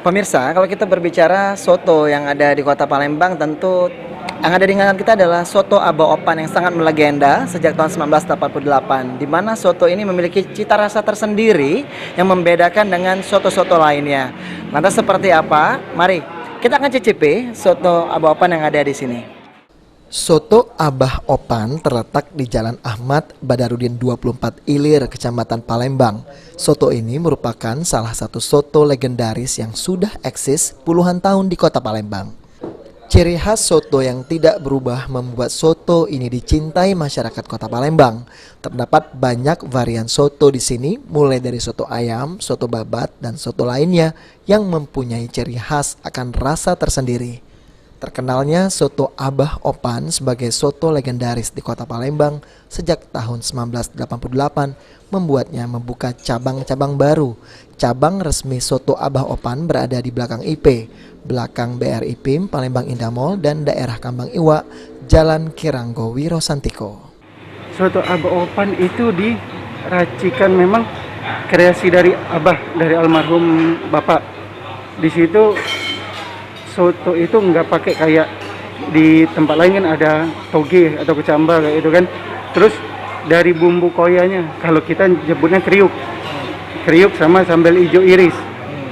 Pemirsa, kalau kita berbicara soto yang ada di Kota Palembang, tentu yang ada di ingatan kita adalah soto Aba Opan yang sangat melegenda sejak tahun 1988, di mana soto ini memiliki cita rasa tersendiri yang membedakan dengan soto-soto lainnya. Lantas seperti apa? Mari kita akan cicipi soto Aba Opan yang ada di sini. Soto Abah Opan terletak di Jalan Ahmad Badarudin 24 Ilir, Kecamatan Palembang. Soto ini merupakan salah satu soto legendaris yang sudah eksis puluhan tahun di Kota Palembang. Ciri khas soto yang tidak berubah membuat soto ini dicintai masyarakat Kota Palembang. Terdapat banyak varian soto di sini, mulai dari soto ayam, soto babat, dan soto lainnya yang mempunyai ciri khas akan rasa tersendiri. Terkenalnya soto Abah Opan sebagai soto legendaris di Kota Palembang sejak tahun 1988 membuatnya membuka cabang-cabang baru. Cabang resmi soto Abah Opan berada di belakang IP, belakang BRI PIM Palembang Indah Mall dan daerah Kambang Iwa, Jalan Kiranggo Wirosantiko. Soto Abah Opan itu diracikan memang kreasi dari Abah, dari almarhum Bapak. Di situ soto itu nggak pakai kayak di tempat lain kan ada toge atau kecambah kayak itu kan. Terus dari bumbu koyanya, kalau kita nyebutnya kriuk sama sambal hijau iris.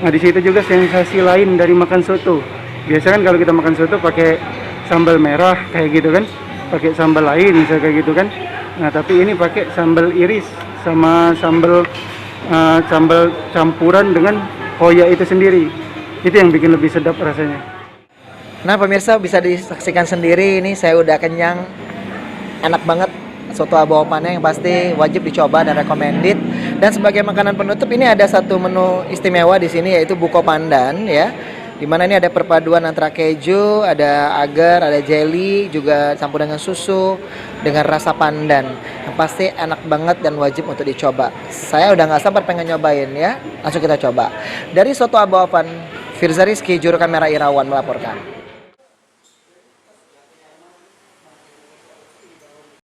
Nah di situ juga sensasi lain dari makan soto. Biasa kan kalau kita makan soto pakai sambal merah kayak gitu kan, pakai sambal lain misalnya kayak gitu kan. Nah tapi ini pakai sambal iris sama sambal campuran dengan koya itu sendiri. Itu yang bikin lebih sedap rasanya. Nah pemirsa, bisa disaksikan sendiri, ini saya udah kenyang, enak banget soto Aba Opannya yang pasti wajib dicoba dan recommended. Dan sebagai makanan penutup ini ada satu menu istimewa di sini yaitu buko pandan ya. Dimana ini ada perpaduan antara keju, ada agar, ada jelly, juga campur dengan susu dengan rasa pandan. Yang pasti enak banget dan wajib untuk dicoba. Saya udah nggak sabar pengen nyobain ya. Langsung kita coba. Dari soto Aba Opan, Firza Rizky, juru kamera Irawan melaporkan.